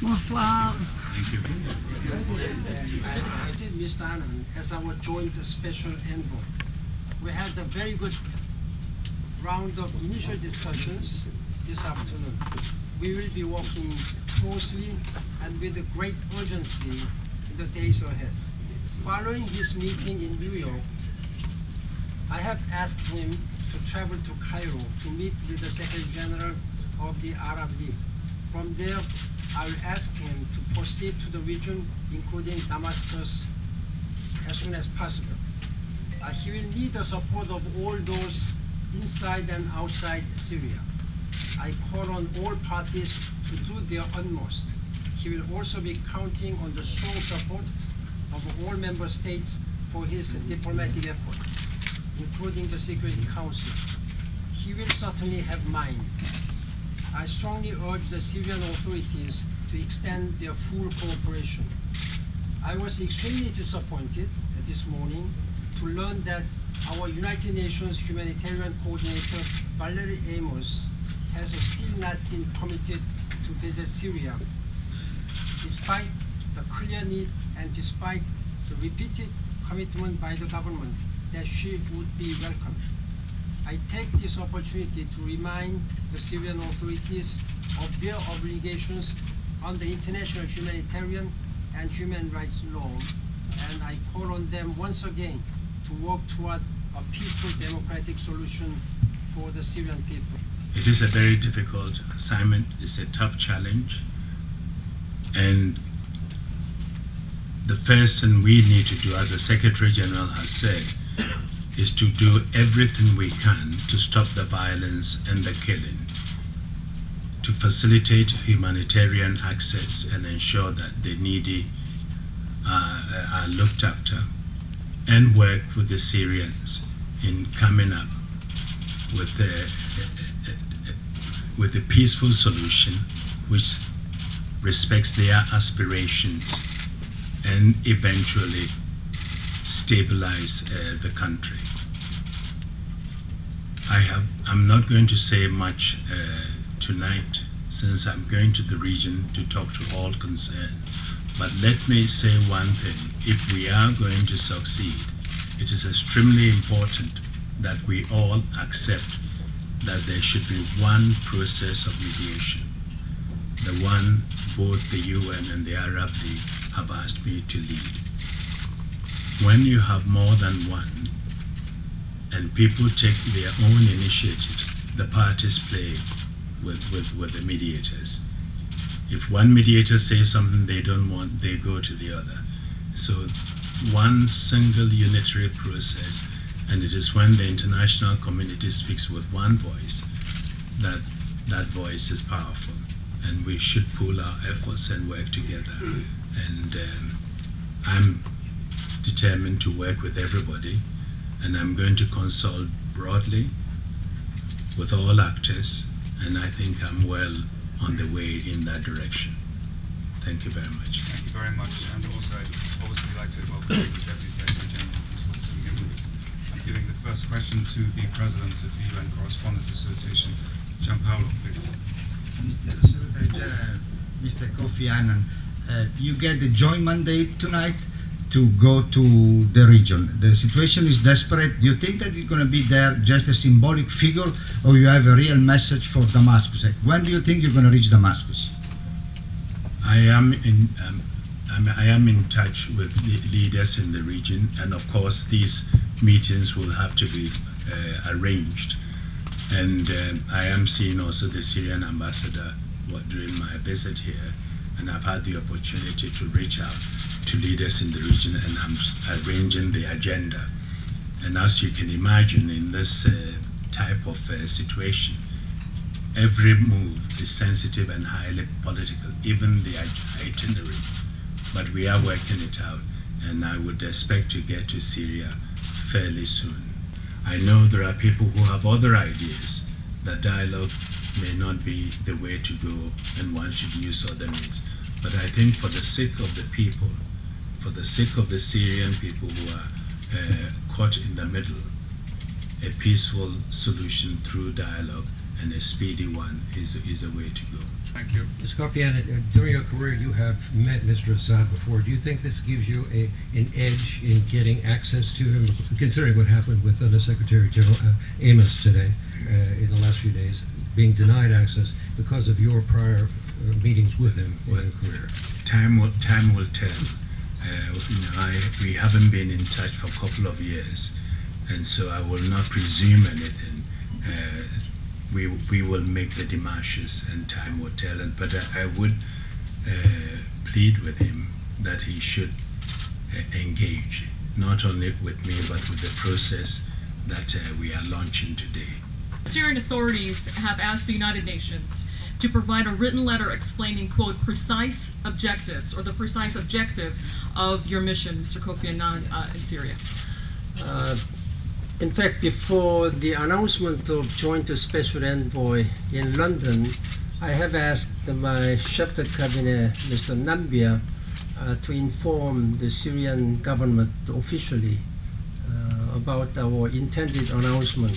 Bonsoir. Thank you. I invited Mr. Anan as our joint special envoy. We had a very good round of initial discussions this afternoon. We will be working closely and with great urgency in the days ahead. Following his meeting in New York, I have asked him to travel to Cairo to meet with the Secretary General of the Arab League. From there, I will ask him to proceed to the region, including Damascus, as soon as possible. He will need the support of all those inside and outside Syria. I call on all parties to do their utmost. He will also be counting on the strong support of all member states for his diplomatic efforts, including the Security Council. He will certainly have mine. I strongly urge the Syrian authorities to extend their full cooperation. I was extremely disappointed this morning to learn that our United Nations humanitarian coordinator, Valerie Amos, has still not been permitted to visit Syria, despite the clear need and despite the repeated commitment by the government that she would be welcomed. I take this opportunity to remind the Syrian authorities of their obligations under international humanitarian and human rights law, and I call on them once again to work toward a peaceful democratic solution for the Syrian people. It is a very difficult assignment. It's a tough challenge. And the first thing we need to do, as the Secretary General has said, is to do everything we can to stop the violence and the killing, to facilitate humanitarian access and ensure that the needy are looked after, and work with the Syrians in coming up with a peaceful solution which respects their aspirations and eventually stabilize the country. I'm not going to say much tonight, since I'm going to the region to talk to all concerned. But let me say one thing. If we are going to succeed, it is extremely important that we all accept that there should be one process of mediation, the one both the UN and the Arab League have asked me to lead. When you have more than one, and people take their own initiatives, the parties play with the mediators. If one mediator says something they don't want, they go to the other. So one single unitary process, and it is when the international community speaks with one voice that that voice is powerful. And we should pool our efforts and work together. And I'm determined to work with everybody, and I'm going to consult broadly with all actors, and I think I'm well on the way in that direction. Thank you very much. Thank you very much. And also, I'd obviously like to welcome the Deputy Secretary General, who's also here with us. I'm giving the first question to the President of the UN Correspondents Association, Gianpaolo, please. Mr. Secretary General, Mr. Kofi Anan, you get the joint mandate tonight to go to the region. The situation is desperate. Do you think that you're going to be there just a symbolic figure, or you have a real message for Damascus? When do you think you're going to reach Damascus? I am in touch with the leaders in the region, and of course these meetings will have to be arranged. And I am seeing also the Syrian ambassador during my visit here, and I've had the opportunity to reach out to leaders in the region, and I'm arranging the agenda. And as you can imagine, in this type of situation, every move is sensitive and highly political, even the itinerary. But we are working it out, and I would expect to get to Syria fairly soon. I know there are people who have other ideas, that dialogue may not be the way to go, and one should use other means. But I think for the sake of the people, for the sake of the Syrian people who are caught in the middle, a peaceful solution through dialogue and a speedy one is a way to go. Thank you. Ms. Kofi Anan, during your career, you have met Mr. Assad before. Do you think this gives you an edge in getting access to him, considering what happened with Undersecretary General Amos today, in the last few days, being denied access because of your prior meetings with him in your career? Time will tell. We haven't been in touch for a couple of years, and so I will not presume anything. We will make the demarches, and time will tell. But I would plead with him that he should engage, not only with me, but with the process that we are launching today. Syrian authorities have asked the United Nations to provide a written letter explaining, quote, precise objectives, or the precise objective of your mission, Mr. Kofi Anan, in Syria. In fact, before the announcement of Joint Special Envoy in London, I have asked my chef de cabinet, Mr. Nambia, to inform the Syrian government officially about our intended announcement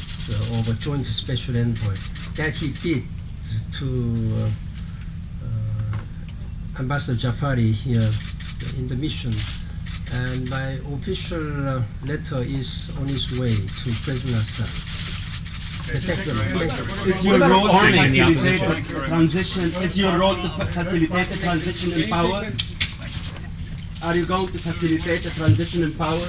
of a Joint Special Envoy. That he did to Ambassador Jafari here in the mission. And my official letter is on its way to President Assad. Thank you very much. Is your role to facilitate the transition? Is your role to facilitate the transition in power? Are you going to facilitate the transition in power?